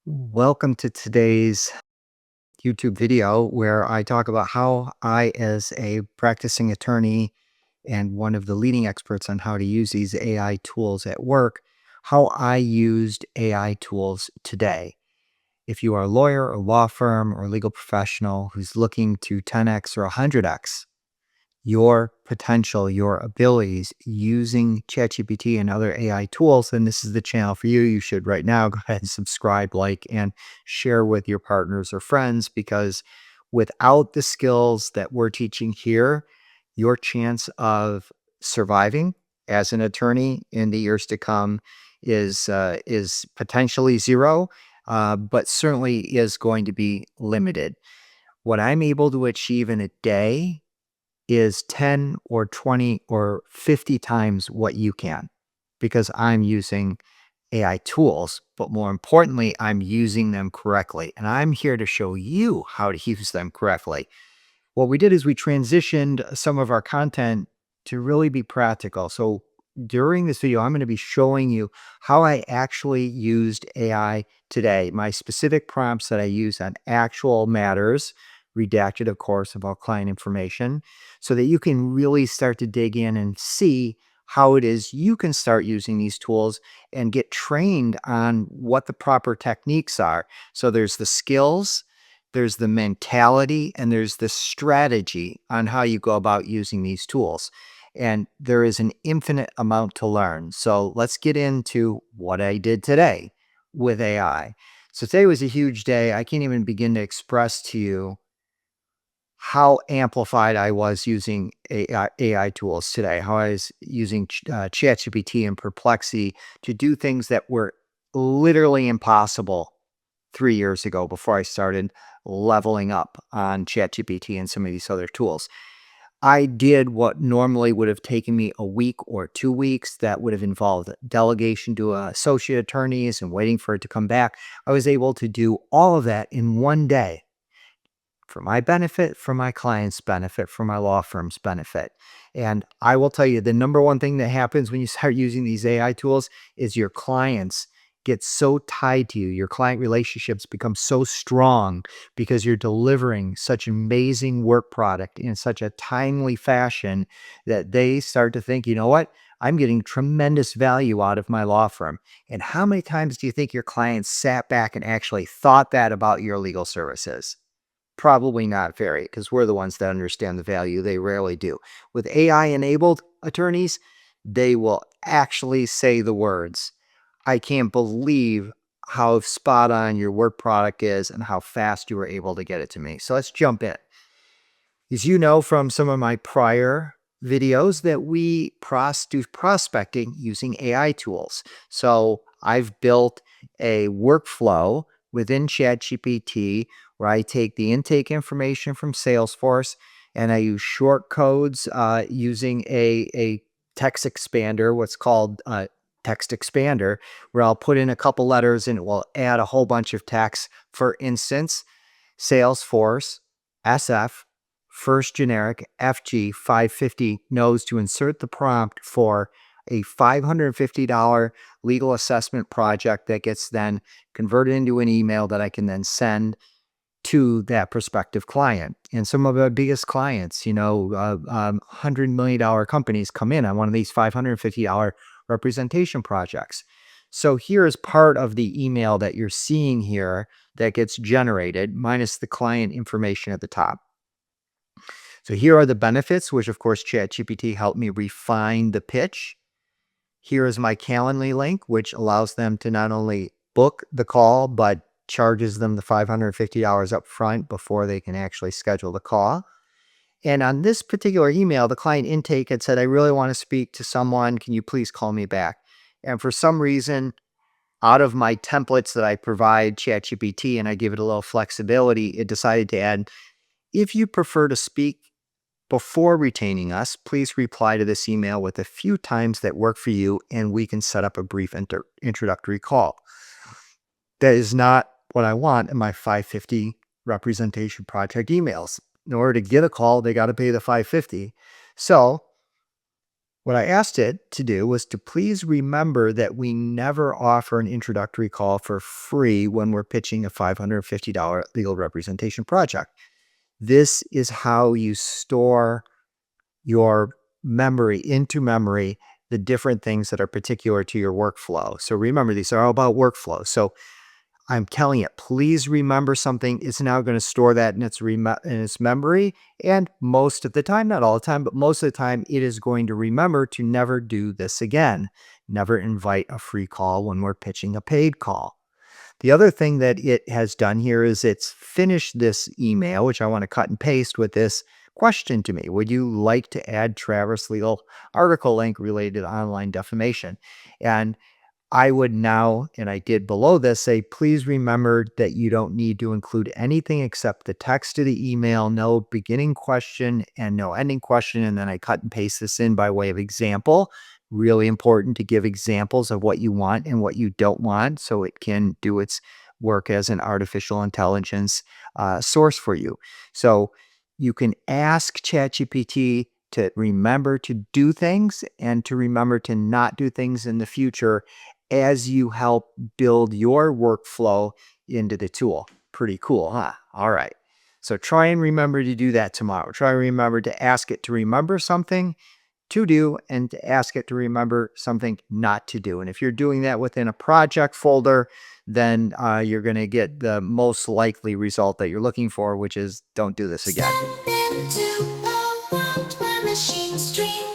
Welcome to today's YouTube video where I talk about how I, as a practicing attorney and one of the leading experts on how to use these AI tools at work, how I used AI tools today. If you are a lawyer, or law firm, or legal professional who's looking to 10x or 100x your potential, your abilities using ChatGPT and other AI tools, then this is the channel for you. You should right now go ahead and subscribe, like, and share with your partners or friends because without the skills that we're teaching here, your chance of surviving as an attorney in the years to come is potentially zero, but certainly is going to be limited. What I'm able to achieve in a day is 10 or 20 or 50 times what you can because I'm using AI tools, but more importantly, I'm using them correctly. And I'm here to show you how to use them correctly. What we did is we transitioned some of our content to really be practical. So during this video, I'm going to be showing you how I actually used AI today, my specific prompts that I use on actual matters, redacted, of course, about client information, so that you can really start to dig in and see how it is you can start using these tools and get trained on what the proper techniques are. So there's the skills, there's the mentality, and there's the strategy on how you go about using these tools. And there is an infinite amount to learn. So let's get into what I did today with AI. So today was a huge day. I can't even begin to express to you how amplified I was using AI tools today, how I was using ChatGPT and Perplexity to do things that were literally impossible 3 years ago before I started leveling up on ChatGPT and some of these other tools. I did what normally would have taken me a week or 2 weeks that would have involved delegation to associate attorneys and waiting for it to come back. I was able to do all of that in one day for my benefit, for my client's benefit, for my law firm's benefit. And I will tell you the number one thing that happens when you start using these AI tools is your clients get so tied to you. Your client relationships become so strong because you're delivering such amazing work product in such a timely fashion that they start to think, you know what? I'm getting tremendous value out of my law firm. And how many times do you think your clients sat back and actually thought that about your legal services? Probably not very, because we're the ones that understand the value. They rarely do. With AI-enabled attorneys, they will actually say the words, "I can't believe how spot on your work product is and how fast you were able to get it to me." So let's jump in. As you know from some of my prior videos that we do prospecting using AI tools. So I've built a workflow within ChatGPT where I take the intake information from Salesforce and I use short codes using a text expander, what's called text expander, where I'll put in a couple letters and it will add a whole bunch of text. For instance, Salesforce SF first generic FG 550 knows to insert the prompt for a $550 legal assessment project that gets then converted into an email that I can then send to that prospective client. And some of our biggest clients, $100 million companies come in on one of these $550 representation projects. So here is part of the email that you're seeing here that gets generated minus the client information at the top. So here are the benefits, which of course ChatGPT helped me refine the pitch. Here is my Calendly link, which allows them to not only book the call, but charges them the $550 up front before they can actually schedule the call. And on this particular email, the client intake had said, "I really want to speak to someone. Can you please call me back?" And for some reason, out of my templates that I provide ChatGPT and I give it a little flexibility, it decided to add, "If you prefer to speak before retaining us, please reply to this email with a few times that work for you, and we can set up a brief introductory call." That is not what I want in my 550 representation project emails. In order to get a call, they got to pay the 550. So What I asked it to do was to please remember that we never offer an introductory call for free when we're pitching a $550 legal representation project. This is how you store your memory into memory, the different things that are particular to your workflow. So remember, these are all about workflow. So I'm telling it, please remember something. It's now going to store that in its memory. And most of the time, not all the time, but most of the time, it is going to remember to never do this again. Never invite a free call when we're pitching a paid call. The other thing that it has done here is it's finished this email, which I want to cut and paste with this question to me. Would you like to add Travis legal article link related to online defamation? And I would now, and I did below this, say, please remember that you don't need to include anything except the text of the email, no beginning question and no ending question. And then I cut and paste this in by way of example. Really important to give examples of what you want and what you don't want so it can do its work as an artificial intelligence source for you. So you can ask ChatGPT to remember to do things and to remember to not do things in the future as you help build your workflow into the tool. Pretty cool, huh? All right. So try and remember to do that tomorrow. Try and remember to ask it to remember something to do and to ask it to remember something not to do. And if you're doing that within a project folder, then you're going to get the most likely result that you're looking for, which is don't do this again. Step into a world where machines dream.